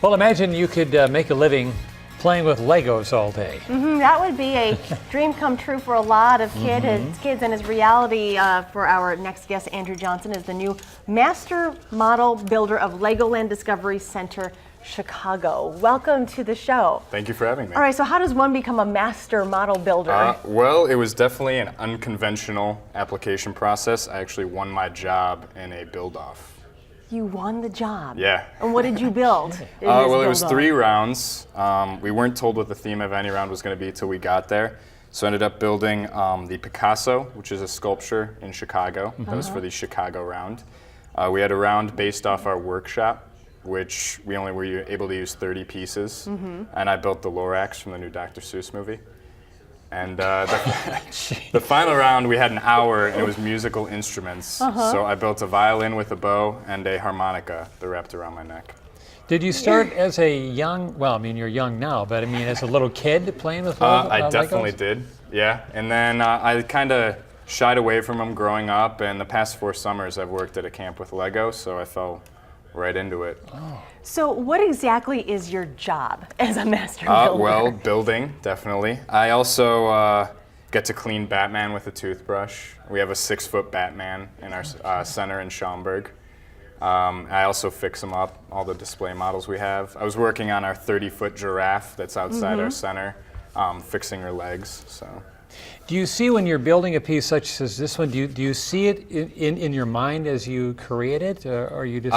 Well, imagine you could make a living playing with Legos all day. That would be a dream come true for a lot of kids, and his reality for our next guest, Andrew Johnson, is the new master model builder of Legoland Discovery Center, Chicago. Welcome to the show. Thank you for having me. All right, so how does one become a master model builder? Well, it was definitely an unconventional application process. I actually won my job in a build-off. You won the job. Yeah. And what did you build? Well, it was 3 rounds. We weren't told what the theme of any round was going to be till we got there. So I ended up building the Picasso, which is a sculpture in Chicago. That was for the Chicago round. We had a round based off our workshop, which we only were able to use 30 pieces. And I built the Lorax from the new Dr. Seuss movie. And the final round, we had an hour, and it was musical instruments. So I built a violin with a bow and a harmonica that wrapped around my neck. Did you start as a young, well, I mean, you're young now, but I mean, as a little kid playing with Legos? I definitely did, yeah. And then I kind of shied away from them growing up, and the past 4 summers I've worked at a camp with Lego, so I fell right into it. So what exactly is your job as a master builder? Well, building, definitely. I also get to clean Batman with a toothbrush. We have a 6-foot Batman in our center in Schaumburg. I also fix them up, all the display models we have. I was working on our 30-foot giraffe that's outside our center, fixing her legs, so. Do you see when you're building a piece such as this one, do you see it in your mind as you create it, or you just?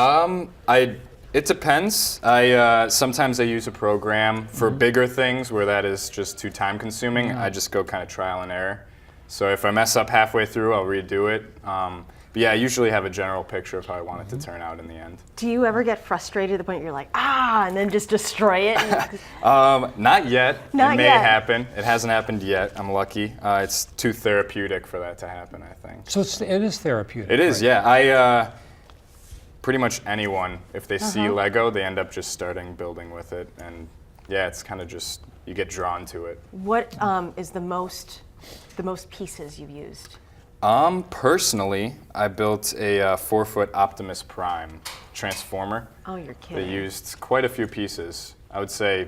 It depends. Sometimes I use a program for bigger things where that is just too time consuming. I just go kind of trial and error. So if I mess up halfway through, I'll redo it. But yeah, I usually have a general picture of how I want it to turn out in the end. Do you ever get frustrated to the point you're like, and then just destroy it? Not yet. Not it may yet. happen. It hasn't happened yet. I'm lucky. It's too therapeutic for that to happen, I think. So it is therapeutic. It is, right? yeah. Pretty much anyone, if they see Lego, they end up just starting building with it. And yeah, it's kind of just, you get drawn to it. What is the most pieces you've used? Personally, I built a 4-foot Optimus Prime transformer. Oh, you're kidding. They used quite a few pieces. I would say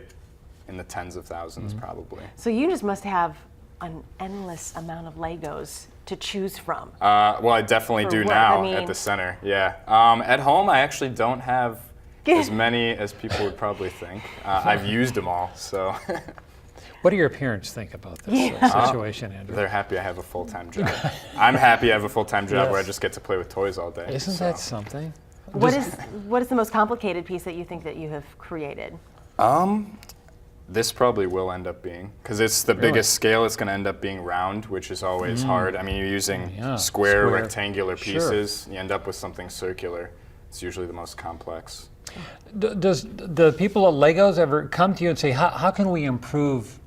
in the tens of thousands, probably. So you just must have an endless amount of Legos to choose from. Well, I definitely do what? now I mean- at the center, yeah. At home, I actually don't have as many as people would probably think. I've used them all, so. What do your parents think about this situation, Andrew? They're happy I have a full-time job. I'm happy I have a full-time job where I just get to play with toys all day. Isn't that something? What is the most complicated piece that you think that you have created? This probably will end up being, because it's the biggest scale, it's going to end up being round, which is always hard. I mean, you're using square, rectangular pieces. You end up with something circular. It's usually the most complex. Does the people at Legos ever come to you and say, how can we improve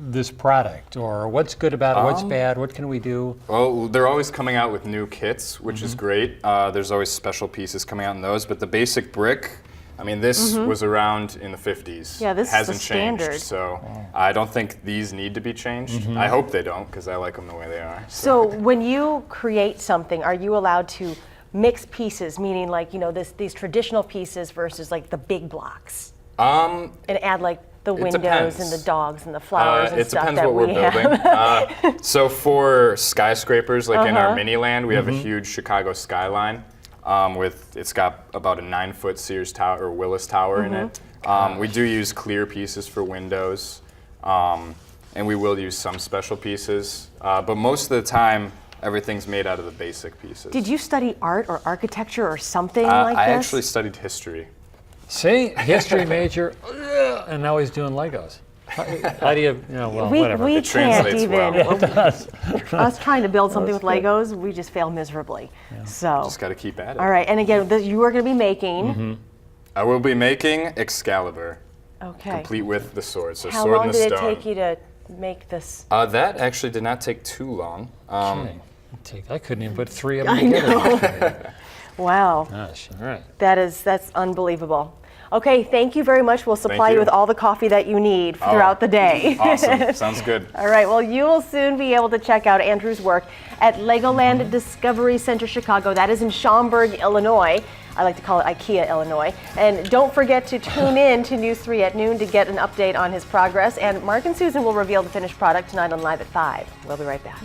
this product? Or what's good about it, what's bad, what can we do? Well, they're always coming out with new kits, which is great. There's always special pieces coming out in those, but the basic brick, I mean, this was around in the 50s. Yeah, this hasn't is the standard. changed, so I don't think these need to be changed. I hope they don't, because I like them the way they are. So when you create something, are you allowed to mix pieces, meaning like, these traditional pieces versus like the big blocks? And add like the windows depends. and the dogs and the flowers and it stuff depends that what we're we have. building. So for skyscrapers, like in our mini land, we have a huge Chicago skyline. It's got about a 9-foot Sears Tower or Willis Tower in it. We do use clear pieces for windows, and we will use some special pieces. But most of the time, everything's made out of the basic pieces. Did you study art or architecture or something like this? I actually studied history. See, history major, and now he's doing Legos. How do you, well, whatever. We It can't translates even. well. Us trying to build something with Legos, we just fail miserably. So. Just got to keep at it. All right, and again, you are going to be making. I will be making Excalibur, Okay. complete with the sword. So How sword long and the did it stone. take you to make this? That actually did not take too long. I couldn't even put 3 of them I together. know. Wow. Gosh, all right. That's unbelievable. Okay, thank you very much. We'll supply you you. with all the coffee that you need throughout the day. Awesome. Sounds good. All right, well, you will soon be able to check out Andrew's work at Legoland Discovery Center Chicago. That is in Schaumburg, Illinois. I like to call it IKEA, Illinois. And don't forget to tune in to News 3 at noon to get an update on his progress. And Mark and Susan will reveal the finished product tonight on Live at 5. We'll be right back.